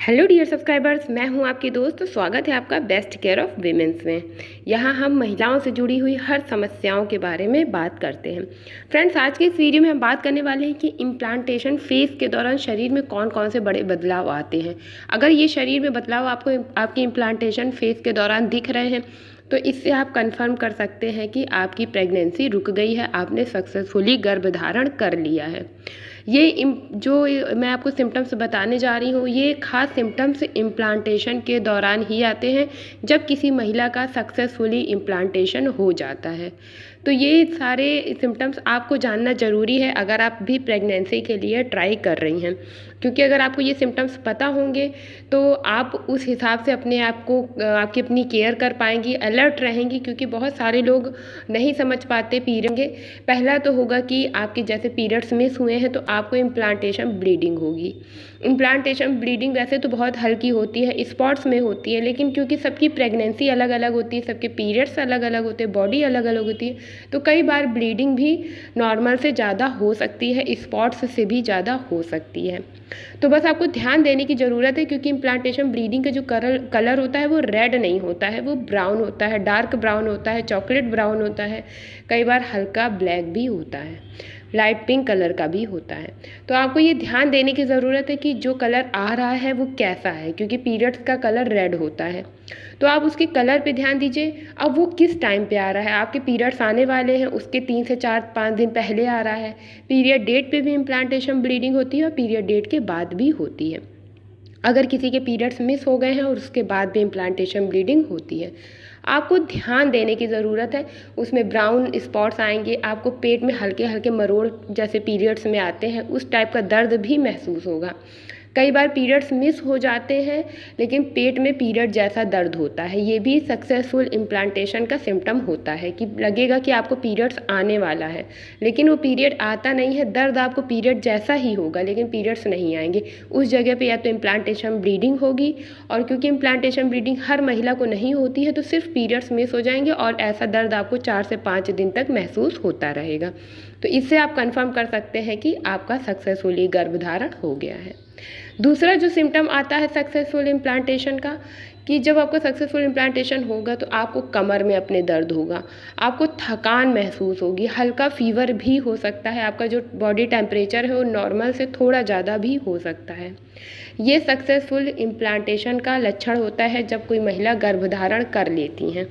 Hello dear subscribers, मैं हूं आपकी दोस्त। स्वागत है आपका बेस्ट केयर ऑफ वीमेंस में। यहां हम महिलाओं से जुड़ी हुई हर समस्याओं के बारे में बात करते हैं। फ्रेंड्स, आज के इस वीडियो में हम बात करने वाले हैं कि इम्प्लांटेशन फेज के दौरान शरीर में कौन कौन से बड़े बदलाव आते हैं। अगर ये शरीर में बदलाव आपको आपकी इम्प्लांटेशन फेज के दौरान दिख रहे हैं तो इससे आप कंफर्म कर सकते हैं कि आपकी प्रेगनेंसी रुक गई है, आपने सक्सेसफुली गर्भधारण कर लिया है। जो मैं आपको सिम्टम्स बताने जा रही हूँ, ये खास सिम्टम्स इम्प्लांटेशन के दौरान ही आते हैं, जब किसी महिला का सक्सेसफुली इम्प्लांटेशन हो जाता है। तो ये सारे सिम्टम्स आपको जानना ज़रूरी है अगर आप भी प्रेगनेंसी के लिए ट्राई कर रही हैं, क्योंकि अगर आपको ये सिम्टम्स पता होंगे तो आप उस हिसाब से अपने आप को आपकी अपनी केयर कर पाएंगी, अलर्ट रहेंगी। क्योंकि बहुत सारे लोग नहीं समझ पाते पीरियड। पहला तो होगा कि आपके जैसे पीरियड्स मिस हुए हैं तो आपको इम्प्लांटेशन ब्लीडिंग होगी। इम्प्लांटेशन ब्लीडिंग वैसे तो बहुत हल्की होती है, स्पॉट्स में होती है, लेकिन क्योंकि सबकी प्रेगनेंसी अलग अलग होती है, सबके पीरियड्स अलग अलग होते हैं, बॉडी अलग अलग होती है, तो कई बार ब्लीडिंग भी नॉर्मल से ज़्यादा हो सकती है, स्पॉट्स से भी ज़्यादा हो सकती है। तो बस आपको ध्यान देने की ज़रूरत है, क्योंकि इम्प्लांटेशन ब्लीडिंग का जो कलर होता है वो रेड नहीं होता है, वो ब्राउन होता है, डार्क ब्राउन होता है, चॉकलेट ब्राउन होता है, कई बार हल्का ब्लैक भी होता है, लाइट पिंक कलर का भी होता है। तो आपको ये ध्यान देने की ज़रूरत है कि जो कलर आ रहा है वो कैसा है, क्योंकि पीरियड्स का कलर रेड होता है। तो आप उसके कलर पे ध्यान दीजिए। अब वो किस टाइम पे आ रहा है, आपके पीरियड्स आने वाले हैं उसके 3 से 4-5 दिन पहले आ रहा है। पीरियड डेट पे भी इम्प्लांटेशन ब्लीडिंग होती है और पीरियड डेट के बाद भी होती है। अगर किसी के पीरियड्स मिस हो गए हैं और उसके बाद भी इम्प्लांटेशन ब्लीडिंग होती है, आपको ध्यान देने की ज़रूरत है। उसमें ब्राउन स्पॉट्स आएंगे, आपको पेट में हल्के हल्के मरोड़ जैसे पीरियड्स में आते हैं उस टाइप का दर्द भी महसूस होगा। कई बार पीरियड्स मिस हो जाते हैं लेकिन पेट में पीरियड जैसा दर्द होता है, ये भी सक्सेसफुल इम्प्लांटेशन का सिम्टम होता है कि लगेगा कि आपको पीरियड्स आने वाला है, लेकिन वो पीरियड आता नहीं है। दर्द आपको पीरियड जैसा ही होगा लेकिन पीरियड्स नहीं आएंगे। उस जगह पे या तो इम्प्लांटेशन ब्लीडिंग होगी, और क्योंकि इम्प्लांटेशन ब्लीडिंग हर महिला को नहीं होती है तो सिर्फ पीरियड्स मिस हो जाएंगे और ऐसा दर्द आपको 4 से 5 दिन तक महसूस होता रहेगा। तो इससे आप कंफर्म कर सकते हैं कि आपका सक्सेसफुली गर्भधारण हो गया है। दूसरा जो सिम्टम आता है सक्सेसफुल इम्प्लांटेशन का, कि जब आपका सक्सेसफुल इम्प्लांटेशन होगा तो आपको कमर में अपने दर्द होगा, आपको थकान महसूस होगी, हल्का फीवर भी हो सकता है, आपका जो बॉडी टेम्परेचर है वो नॉर्मल से थोड़ा ज़्यादा भी हो सकता है। ये सक्सेसफुल इम्प्लांटेशन का लक्षण होता है जब कोई महिला गर्भधारण कर लेती हैं।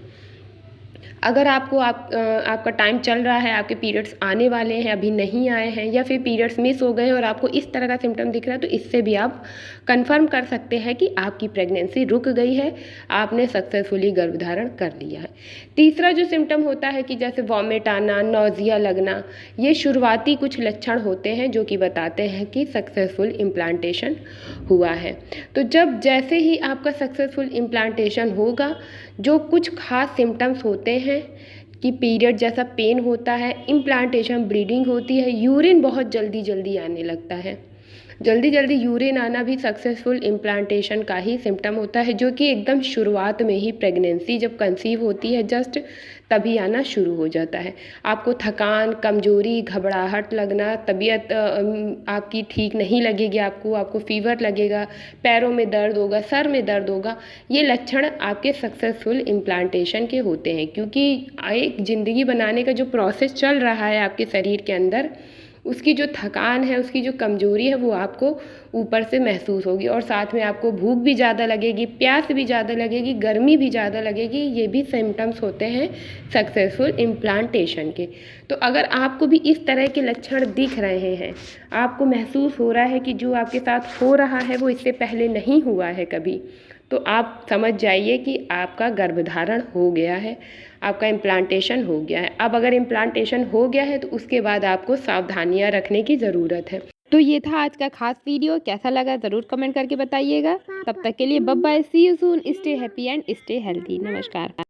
अगर आपका टाइम चल रहा है, आपके पीरियड्स आने वाले हैं, अभी नहीं आए हैं, या फिर पीरियड्स मिस हो गए और आपको इस तरह का सिम्टम दिख रहा है, तो इससे भी आप कंफर्म कर सकते हैं कि आपकी प्रेगनेंसी रुक गई है, आपने सक्सेसफुली गर्भधारण कर लिया है। तीसरा जो सिम्टम होता है कि जैसे वॉमिट आना, नौजिया लगना, ये शुरुआती कुछ लक्षण होते हैं जो कि बताते हैं कि सक्सेसफुल इम्प्लांटेशन हुआ है। तो जैसे ही आपका सक्सेसफुल इम्प्लांटेशन होगा, जो कुछ खास सिम्टम्स होते हैं कि पीरियड जैसा पेन होता है, इम्प्लांटेशन ब्लीडिंग होती है, यूरिन बहुत जल्दी जल्दी आने लगता है। जल्दी जल्दी यूरिन आना भी सक्सेसफुल इम्प्लांटेशन का ही सिम्टम होता है, जो कि एकदम शुरुआत में ही प्रेगनेंसी जब कंसीव होती है जस्ट तभी आना शुरू हो जाता है। आपको थकान, कमजोरी, घबराहट लगना, तबीयत आपकी ठीक नहीं लगेगी, आपको फीवर लगेगा, पैरों में दर्द होगा, सर में दर्द होगा, ये लक्षण आपके सक्सेसफुल इम्प्लांटेशन के होते हैं। क्योंकि एक ज़िंदगी बनाने का जो प्रोसेस चल रहा है आपके शरीर के अंदर, उसकी जो थकान है, उसकी जो कमज़ोरी है वो आपको ऊपर से महसूस होगी, और साथ में आपको भूख भी ज़्यादा लगेगी, प्यास भी ज़्यादा लगेगी, गर्मी भी ज़्यादा लगेगी। ये भी सिम्टम्स होते हैं सक्सेसफुल इम्प्लांटेशन के। तो अगर आपको भी इस तरह के लक्षण दिख रहे हैं, आपको महसूस हो रहा है कि जो आपके साथ हो रहा है वो इससे पहले नहीं हुआ है कभी, तो आप समझ जाइए कि आपका गर्भधारण हो गया है, आपका इम्प्लांटेशन हो गया है। अब अगर इम्प्लांटेशन हो गया है तो उसके बाद आपको सावधानियां रखने की ज़रूरत है। तो ये था आज का खास वीडियो, कैसा लगा ज़रूर कमेंट करके बताइएगा। तब तक के लिए bye bye, see you soon, stay happy and stay healthy. नमस्कार।